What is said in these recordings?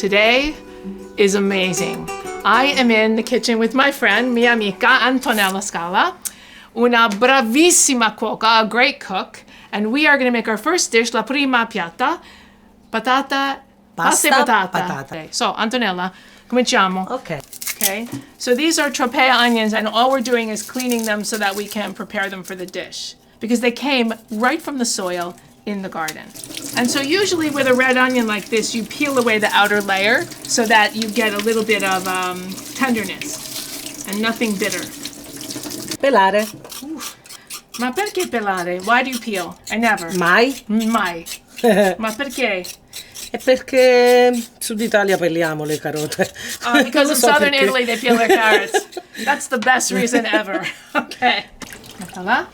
Today is amazing. I am in the kitchen with my friend, mia amica Antonella Scala, una bravissima cuoca, a great cook, and we are going to make our first dish, la prima piatta, pasta e patata. Okay, so, Antonella, cominciamo. Okay, so these are tropea onions, and all we're doing is cleaning them so that we can prepare them for the dish, because they came right from the soil in the garden. And so usually with a red onion like this, you peel away the outer layer so that you get a little bit of tenderness and nothing bitter. Pelare. Ma perché pelare? Why do you peel? I never. Mai? Mai. Ma perché? È perché Sud Italia peliamo le carote. Because in southern Italy they peel their carrots. That's the best reason ever. Okay. Voilà.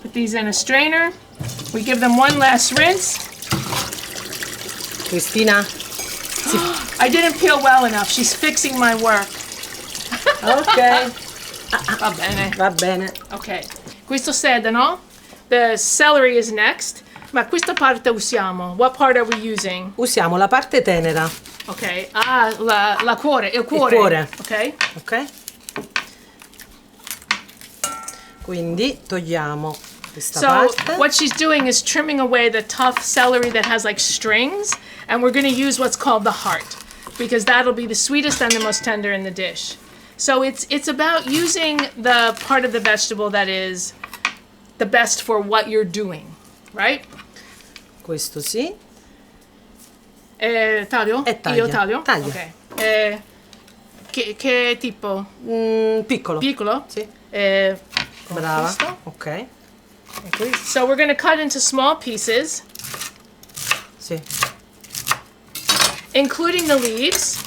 Put these in a strainer. We give them one last rinse. Cristina? I didn't peel well enough. She's fixing my work. Ok. Va bene. Va bene. Ok. Questo sedano. The celery is next. Ma questa parte usiamo? What part are we using? Usiamo la parte tenera. Ok. La cuore. Il cuore. Il cuore. Ok. Ok. Quindi togliamo questa parte. What she's doing is trimming away the tough celery that has like strings, and we're going to use what's called the heart, because that'll be the sweetest and the most tender in the dish. So it's about using the part of the vegetable that is the best for what you're doing, right? Questo sì. Taglio? E taglia. Io taglio? Taglia. Ok. Che tipo? Piccolo. Piccolo? Sì. Brava. Questo. Ok. So we're going to cut into small pieces. Sì. Including the leaves.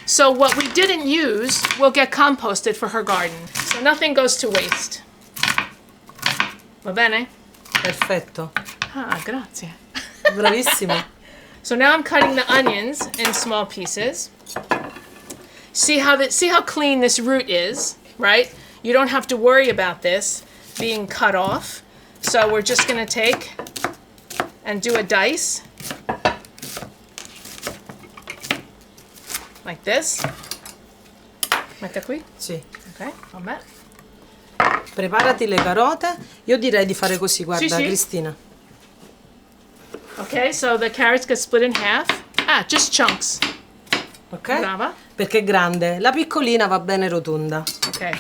So what we didn't use will get composted for her garden. So nothing goes to waste. Va bene? Perfetto. Ah, grazie. Bravissima. So now I'm cutting the onions in small pieces. See how clean this root is, right? You don't have to worry about this being cut off. So we're just going to take and do a dice. Like this. Metta qui? Sì. Ok, vabbè. Preparati le carote. Io direi di fare così, guarda, Sì, sì. Cristina. Okay, so the carrots get split in half. Just chunks. Ok? Brava. Perché è grande. La piccolina va bene rotonda. Okay.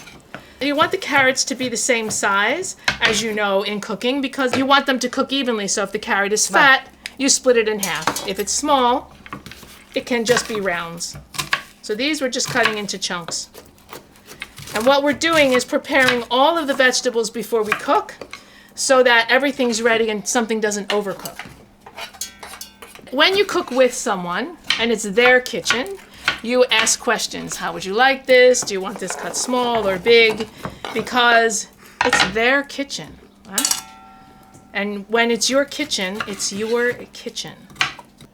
You want the carrots to be the same size, as you know in cooking, because you want them to cook evenly. So if the carrot is fat, you split it in half. If it's small, it can just be rounds. So these we're just cutting into chunks. And what we're doing is preparing all of the vegetables before we cook so that everything's ready and something doesn't overcook. When you cook with someone and it's their kitchen, you ask questions. How would you like this? Do you want this cut small or big? Because it's their kitchen. Huh? And when it's your kitchen, it's your kitchen.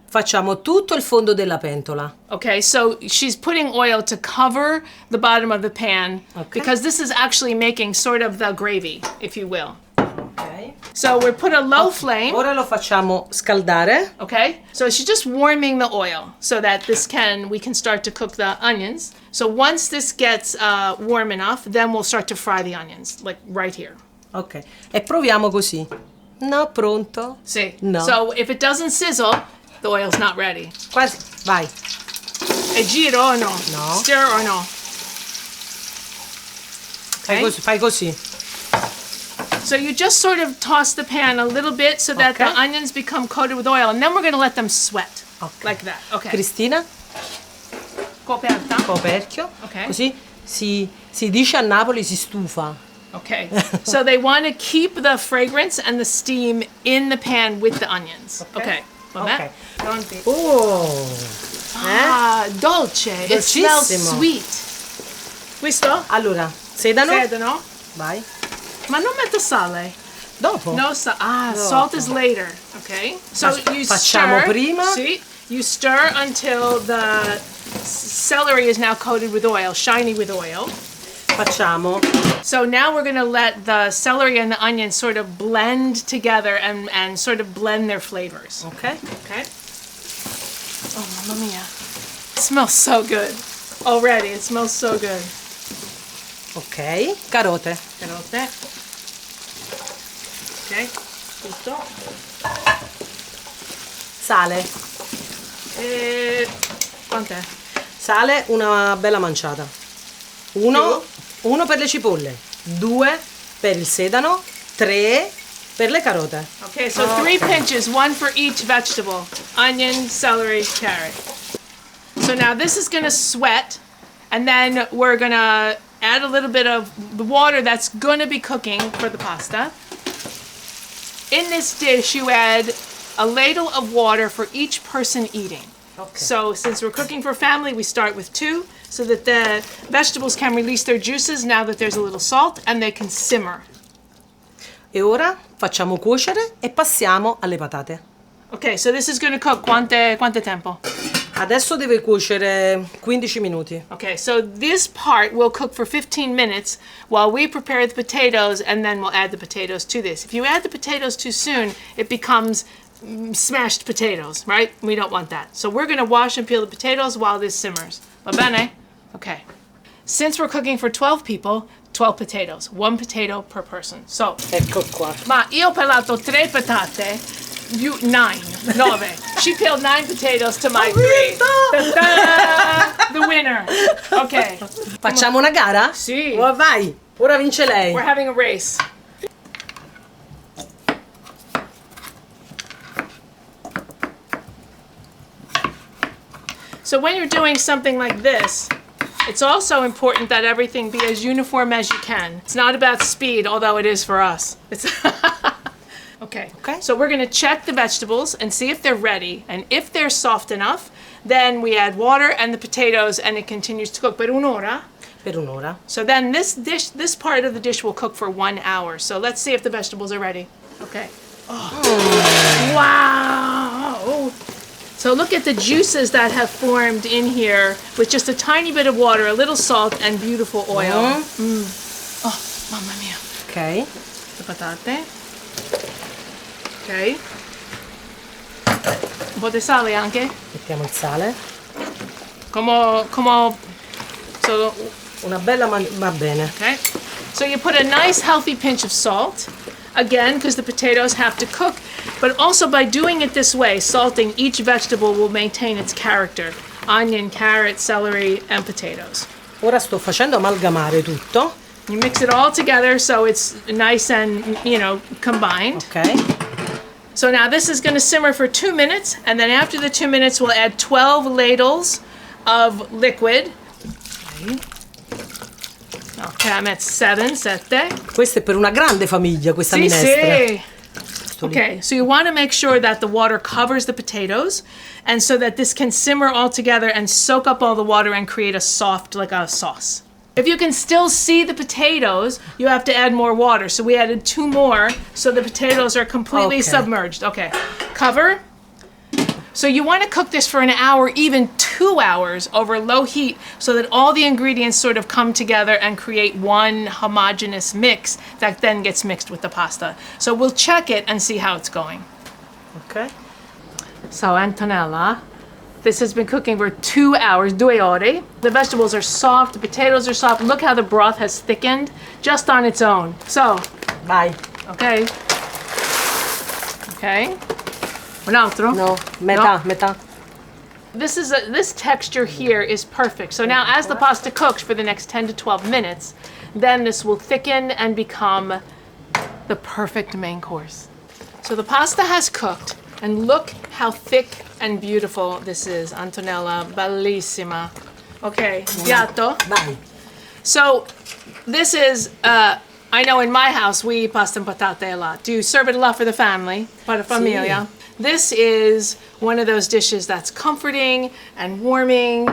Facciamo tutto il fondo della pentola. Okay, so she's putting oil to cover the bottom of the pan, because this is actually making sort of the gravy, if you will. Ok. So we put a low flame. Ora lo facciamo scaldare. Okay, so she's just warming the oil so that we can start to cook the onions. So once this gets warm enough, then we'll start to fry the onions, like right here. Ok. E proviamo così. No, pronto? See? No. So if it doesn't sizzle, the oil's not ready. Quasi. Vai. E giro or no? No. Stir or no? Okay. Fai così. So you just sort of toss the pan a little bit so that the onions become coated with oil, and then we're going to let them sweat. Like that. Okay. Cristina? Coperta. Coperchio. Ok. Così si dice a Napoli si stufa. Okay. So they want to keep the fragrance and the steam in the pan with the onions. Okay. Vabbè. Pronti. Oh. Dolce. It smells sweet. Questo? Allora, sedano. Sedano. Vai. Ma non metto sale. Dopo. No salt is later. Okay. So you Facciamo stir. prima. See? You stir until the celery is now coated with oil, shiny with oil. Facciamo. So now we're going to let the celery and the onion sort of blend together and sort of blend their flavors. Ok. Okay? Oh, mamma mia. It smells so good. Already, it smells so good. Ok, carote. Carote. Ok, tutto. Sale. E... quant'è? Sale una bella manciata. Uno per le cipolle, 2 per il sedano, 3 per le carote. Okay, so 3 pinches, 1 for each vegetable. Onion, celery, carrot. So now this is gonna sweat, and then we're gonna add a little bit of the water that's gonna be cooking for the pasta. In this dish, you add a ladle of water for each person eating. Ok. So since we're cooking for family, we start with 2 so that the vegetables can release their juices now that there's a little salt and they can simmer. E ora facciamo cuocere e passiamo alle patate. Okay, so this is going to cook quante tempo? Adesso deve cuocere 15 minuti. Okay, so this part will cook for 15 minutes while we prepare the potatoes, and then we'll add the potatoes to this. If you add the potatoes too soon, it becomes smashed potatoes, right? We don't want that. So we're going to wash and peel the potatoes while this simmers. Va bene? Okay. Since we're cooking for 12 people, 12 potatoes. 1 potato per person. So, Ecco qua. ma io ho pelato 3 patate, 9. She peeled 9 potatoes to my 3. Ta-da! The winner. Okay. Facciamo una gara? Sì. Oh, vai, ora vince lei. We're having a race. So when you're doing something like this, it's also important that everything be as uniform as you can. It's not about speed, although it is for us. It's okay. Okay. So we're going to check the vegetables and see if they're ready. And if they're soft enough, then we add water and the potatoes, and it continues to cook per un'ora. Per un'ora. So then this part of the dish will cook for 1 hour. So let's see if the vegetables are ready. Okay. Oh. Wow. So look at the juices that have formed in here with just a tiny bit of water, a little salt, and beautiful oil. Oh, mamma mia. Ok. Le patate. Ok. Un po' di sale anche. Mettiamo il sale. So, Una bella va bene. okay. So you put a nice healthy pinch of salt. Again, because the potatoes have to cook, but also by doing it this way, salting each vegetable will maintain its character. Onion, carrot, celery, and potatoes. Ora sto facendo amalgamare tutto. You mix it all together so it's nice and, combined. Ok. So now this is going to simmer for 2 minutes, and then after the 2 minutes, we'll add 12 ladles of liquid. Okay, I'm at 7. Questa è per una grande famiglia, questa minestra. Sì. Okay, so you want to make sure that the water covers the potatoes, and so that this can simmer all together and soak up all the water and create a soft, like a sauce. If you can still see the potatoes, you have to add more water. So we added 2 more, so the potatoes are completely Okay. submerged. Okay, cover. So you want to cook this for an hour, even 2 hours over low heat, so that all the ingredients sort of come together and create one homogeneous mix that then gets mixed with the pasta. So we'll check it and see how it's going. Ok. So Antonella, this has been cooking for 2 hours, 2 ore. The vegetables are soft, the potatoes are soft. Look how the broth has thickened just on its own. So, Vai. okay. Okay. Un altro? No, metà. This texture here is perfect. So now as the pasta cooks for the next 10 to 12 minutes, then this will thicken and become the perfect main course. So the pasta has cooked, and look how thick and beautiful this is. Antonella, bellissima. Okay, piatto. Vai. So this is, I know in my house we eat pasta and patate a lot. Do you serve it a lot for the family? For the familia? This is one of those dishes that's comforting and warming,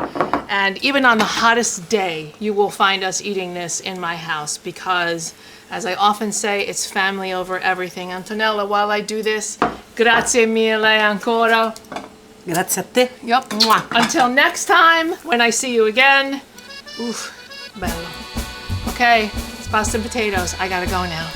and even on the hottest day, you will find us eating this in my house because, as I often say, it's family over everything. Antonella, while I do this, grazie mille ancora. Grazie a te. Yep. Mwah. Until next time, when I see you again. Oof, bello. Okay, it's pasta and potatoes. I gotta go now.